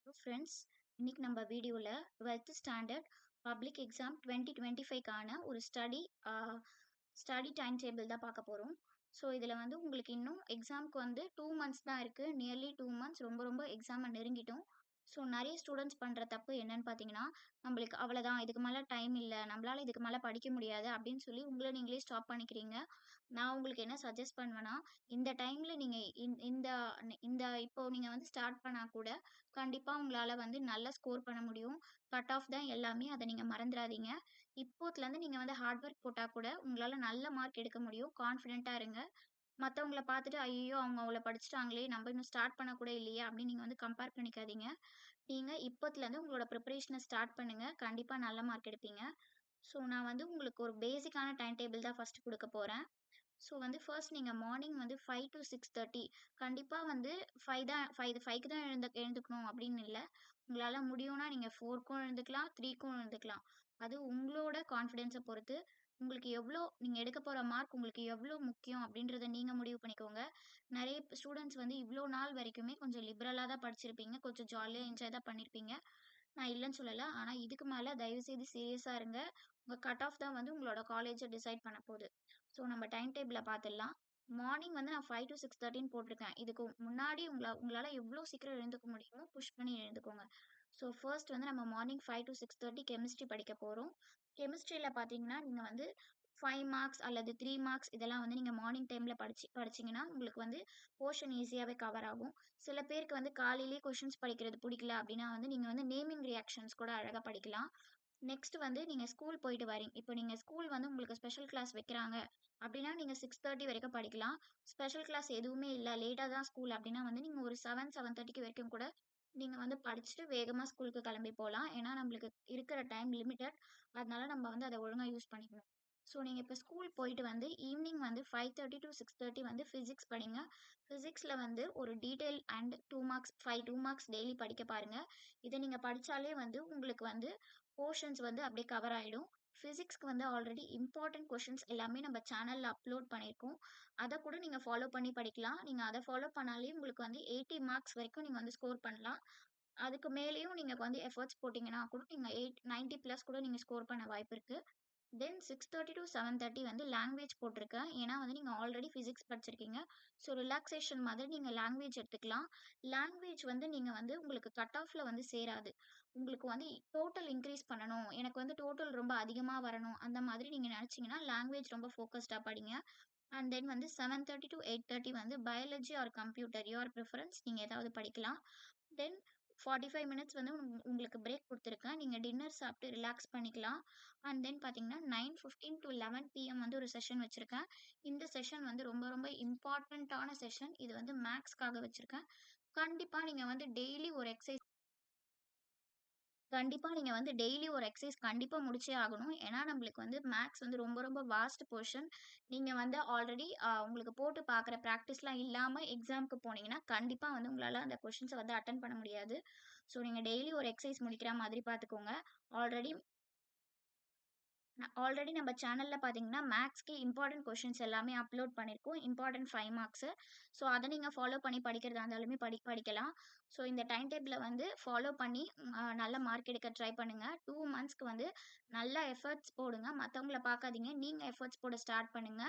Friends, இன்னைக்கு நம்ம வீடியோல 12th ஸ்டாண்டர்ட் பப்ளிக் எக்ஸாம் 2025க்கான ஒரு ஸ்டடி டைம் டேபிள் தான் பார்க்க போறோம். ஸோ இதில வந்து உங்களுக்கு இன்னும் எக்ஸாம்க்கு வந்து 2 மந்த்ஸ் தான் இருக்கு. நியர்லி 2 மந்த்ஸ் ரொம்ப ரொம்ப எக்ஸாம நெருங்கிட்டோம். ஸோ நெறைய ஸ்டூடண்ட்ஸ் பண்ற தப்பு என்னன்னு பார்த்தீங்கன்னா, நம்மளுக்கு அவ்வளதான் இதுக்கு மேல டைம் இல்ல. நம்மளால இதுக்கு மேல படிக்க முடியாது அப்படின்னு சொல்லி உங்கள நீங்களே ஸ்டாப் பண்ணிக்கிறீங்க. நான் உங்களுக்கு என்ன சஜெஸ்ட் பண்ணுவேன்னா, இந்த டைம்ல நீங்க இந்த இந்த இப்போ நீங்க வந்து ஸ்டார்ட் பண்ணா கூட கண்டிப்பா உங்களால வந்து நல்லா ஸ்கோர் பண்ண முடியும். கட் ஆஃப் தான் எல்லாமே. அத நீங்க மறந்துறாதீங்க. இப்போத்துலருந்து நீங்க வந்து ஹார்ட் ஒர்க் போட்டா கூட உங்களால நல்ல மார்க் எடுக்க முடியும். கான்ஃபிடென்ட்டா இருங்க. மத்தவங்கள பார்த்துட்டு, "ஐய்யய்யோ! அவங்க அவ்வளோ படிச்சுட்டாங்களே! நம்ம இன்னும் ஸ்டார்ட் பண்ண கூட இல்லையே!" அப்படின்னு நீங்க வந்து கம்பேர் பண்ணிக்காதீங்க. நீங்க இப்போத்துலருந்து உங்களோட ப்ரிப்பரேஷன ஸ்டார்ட் பண்ணுங்க. கண்டிப்பா நல்ல மார்க் எடுப்பீங்க. ஸோ நான் வந்து உங்களுக்கு ஒரு பேசிக்கான டைம் டேபிள் தான் ஃபர்ஸ்ட் குடுக்க போறேன். ஸோ வந்து ஃபர்ஸ்ட் நீங்க மார்னிங் வந்து 5 டூ 6:30 கண்டிப்பா வந்து 5 தான் 5க்கு தான் எழுந்துக்கணும் அப்படின்னு இல்ல. உங்களால முடியும்னா நீங்க 4க்கும் எழுந்துக்கலாம், 3க்கும் எழுந்துக்கலாம். அது உங்களோட கான்ஃபிடன்ஸ பொறுத்து. உங்களுக்கு எவ்ளோ நீங்க எடுக்க போற மார்க் உங்களுக்கு எவ்ளோ முக்கியம் அப்படின்றத நீங்க முடிவு பண்ணிக்கோங்க. நெறைய ஸ்டூடண்ட்ஸ் வந்து இவ்ளோ நாள் வரைக்குமே கொஞ்சம் லிபரலா தான் படிச்சிருப்பீங்க. கொஞ்சம் ஜாலியா என்ஜாய் தான் பண்ணியிருப்பீங்க. நான் இல்லன்னு சொல்லல. ஆனா இதுக்கு மேல தயவு செய்து சீரியஸா இருங்க. உங்க கட் ஆஃப் தான் வந்து உங்களோட காலேஜ டிசைட் பண்ண போது. ஸோ நம்ம டைம் டேபிள பார்த்துடலாம். மார்னிங் வந்து நான் 5 டூ 6:30ன்னு போட்டிருக்கேன். இதுக்கு முன்னாடி உங்களால எவ்ளோ சீக்கிரம் எழுந்துக்க முடியுமோ புஷ் பண்ணி எழுந்துக்கோங்க. ஸோ ஃபர்ஸ்ட் வந்து நம்ம மார்னிங் 5 டூ 6:30 கெமிஸ்ட்ரி படிக்க போறோம். கெமிஸ்ட்ரில பார்த்தீங்கன்னா, நீங்க வந்து 5 மார்க்ஸ் அல்லது 3 மார்க்ஸ் இதெல்லாம் வந்து நீங்க மார்னிங் டைம்ல படிச்சீங்கன்னா, உங்களுக்கு வந்து போர்ஷன் ஈஸியாவே கவர் ஆகும். சில பேருக்கு வந்து காலையிலேயே கொஸ்டின்ஸ் படிக்கிறது புடிக்கல அப்டின்னா வந்து, நீங்க வந்து நேமிங் ரியாக்ஷன்ஸ் கூட அழகா படிக்கலாம். நெக்ஸ்ட் வந்து நீங்க ஸ்கூல் போயிட்டு வரீங்க. இப்போ நீங்க ஸ்கூல் வந்து உங்களுக்கு ஸ்பெஷல் கிளாஸ் வைக்கிறாங்க அப்டின்னா, நீங்க 6:30 வரைக்கும் படிக்கலாம். ஸ்பெஷல் கிளாஸ் எதுவுமே இல்ல, லேட்டா தான் ஸ்கூல் அப்டின்னா வந்து, நீங்க ஒரு 7, 7:30 வரைக்கும் கூட நீங்க வந்து படிச்சுட்டு வேகமா ஸ்கூலுக்கு கிளம்பி போலாம். ஏன்னா, நம்மளுக்கு இருக்கிற டைம் லிமிட்டட். அதனால நம்ம வந்து அத ஒழுங்கா யூஸ் பண்ணிக்கணும். ஸோ நீங்க இப்ப ஸ்கூல் போயிட்டு வந்து ஈவினிங் வந்து 5:30 டூ 6:30 வந்து பிசிக்ஸ் படிங்க. பிசிக்ஸ்ல வந்து ஒரு detail and 2 marks 2 marks daily படிக்க பாருங்க. இத நீங்க படிச்சாலே வந்து உங்களுக்கு வந்து போர்ஷன்ஸ் வந்து அப்படியே கவர் ஆயிடும். பிசிக்ஸ்க்கு வந்து ஆல்ரெடி இம்பார்ட்டன்ட் கொஸ்டின்ஸ் எல்லாமே நம்ம சேனல்ல அப்லோட் பண்ணியிருக்கோம். அத கூட நீங்க ஃபாலோ பண்ணி படிக்கலாம். நீங்க அத ஃபாலோ பண்ணாலே உங்களுக்கு வந்து 80 மார்க்ஸ் வரைக்கும் நீங்க வந்து ஸ்கோர் பண்ணலாம். அதுக்கு மேலேயும் நீங்க வந்து எஃபோர்ட்ஸ் போட்டீங்கன்னா கூட நீங்க 90 பிளஸ் கூட நீங்க ஸ்கோர் பண்ண வாய்ப்பு இருக்கு. தென் 6:30 டூ 7:30 வந்து லாங்குவேஜ் போட்டிருக்கேன். ஏன்னா வந்து நீங்க ஆல்ரெடி பிசிக்ஸ் படிச்சிருக்கீங்க. ஸோ ரிலாக்சேஷன் மாதிரி நீங்க லாங்குவேஜ் எடுத்துக்கலாம். லாங்குவேஜ் வந்து நீங்க வந்து உங்களுக்கு கட் ஆஃப்ல வந்து சேராது. உங்களுக்கு வந்து டோட்டல் இன்கிரீஸ் பண்ணணும். எனக்கு வந்து டோட்டல் ரொம்ப அதிகமா வரணும். அந்த மாதிரி நீங்க நினைச்சீங்கன்னா, லாங்குவேஜ் ரொம்ப ஃபோக்கஸ்டா படிங்க. அண்ட் தென் வந்து 7:30 டூ 8:30 வந்து biology R computer your preference நீங்க ஏதாவது படிக்கலாம். தென் 45 மினிட்ஸ் வந்து உங்களுக்கு பிரேக் குடுத்துருக்கேன். நீங்க டின்னர் சாப்பிட்டு ரிலாக்ஸ் பண்ணிக்கலாம். அண்ட் தென் பார்த்தீங்கன்னா, 9:15 டூ 11 பிஎம் வந்து ஒரு செஷன் வச்சிருக்கேன். இந்த செஷன் வந்து ரொம்ப ரொம்ப இம்பார்ட்டன்ட்டான செஷன். இது வந்து மேத்ஸ்க்காக வச்சிருக்கேன். கண்டிப்பா நீங்க வந்து டெய்லி ஒரு எக்சர்சைஸ் கண்டிப்பா நீங்க வந்து டெய்லி ஒரு எக்சர்சைஸ் கண்டிப்பா முடிச்சே ஆகணும். ஏன்னா, நம்மளுக்கு வந்து மேத்ஸ் வந்து ரொம்ப ரொம்ப வாஸ்ட் போர்ஷன். நீங்க வந்து ஆல்ரெடி உங்களுக்கு போட்டு பார்க்குற பிராக்டிஸ்லாம் இல்லாம எக்ஸாம்க்கு போனீங்கன்னா, கண்டிப்பா வந்து உங்களால அந்த கொஸ்டின்ஸ வந்து அட்டெண்ட் பண்ண முடியாது. ஸோ, நீங்க டெய்லி ஒரு எக்சர்சைஸ் முடிக்கிற மாதிரி பார்த்துக்கோங்க. ஆல்ரெடி ஆல்ரெடி நம்ம சேனல்ல பார்த்தீங்கன்னா, மேத்ஸ்க்கு இம்பார்ட்டன்ட் கொஸ்டின்ஸ் எல்லாமே அப்லோட் பண்ணியிருக்கோம். Important 5 marks. ஸோ, அத நீங்க ஃபாலோ பண்ணி படிக்கிறதா இருந்தாலுமே படிக்கலாம். ஸோ, இந்த டைம் டேபிள வந்து ஃபாலோ பண்ணி நல்ல மார்க் எடுக்க ட்ரை பண்ணுங்க. 2 மந்த்ஸ்க்கு வந்து நல்லா எஃபோர்ட்ஸ் போடுங்க. மத்தவங்கள பார்க்காதீங்க. நீங்க எஃபோர்ட்ஸ் போட ஸ்டார்ட் பண்ணுங்க.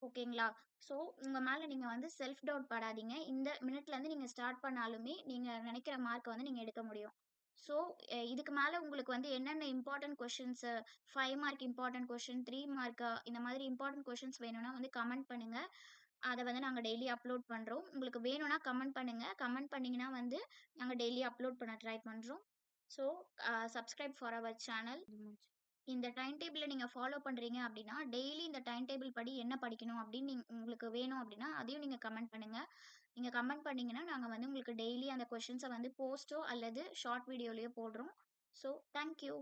ஓகேங்களா? ஸோ, உங்க மேல நீங்க வந்து செல்ஃப் டவுட் படாதீங்க. இந்த மினிட்லருந்து நீங்க ஸ்டார்ட் பண்ணாலுமே, நீங்க நெனைக்கிற மார்க்க வந்து நீங்க எடுக்க முடியும். ஸோ, இதுக்கு மேல உங்களுக்கு வந்து என்னென்ன important questions 5 mark important question, 3 மார்க்கா இந்த மாதிரி இம்பார்ட்டன்ட் கொஸ்டின்ஸ் வேணும்னா வந்து கமெண்ட் பண்ணுங்க. அத வந்து நாங்க டெய்லி அப்லோட் பண்றோம். உங்களுக்கு வேணும்னா கமெண்ட் பண்ணுங்க. கமெண்ட் பண்ணீங்கன்னா வந்து நாங்க டெய்லி அப்லோட் பண்ண ட்ரை பண்றோம். So, subscribe for our channel. இந்த டைம் டேபிள நீங்க ஃபாலோ பண்றீங்க அப்டின்னா, டெய்லி இந்த டைம் டேபிள் படி என்ன படிக்கணும் அப்டின்னு உங்களுக்கு வேணும் அப்டின்னா, அதையும் நீங்க கமெண்ட் பண்ணுங்க. நீங்க கமெண்ட் பண்ணீங்கன்னா, நாங்க வந்து உங்களுக்கு டெய்லி அந்த கொஸ்டின்ஸ வந்து போஸ்ட்டோ அல்லது ஷார்ட் வீடியோலயோ போடுறோம். So, thank you.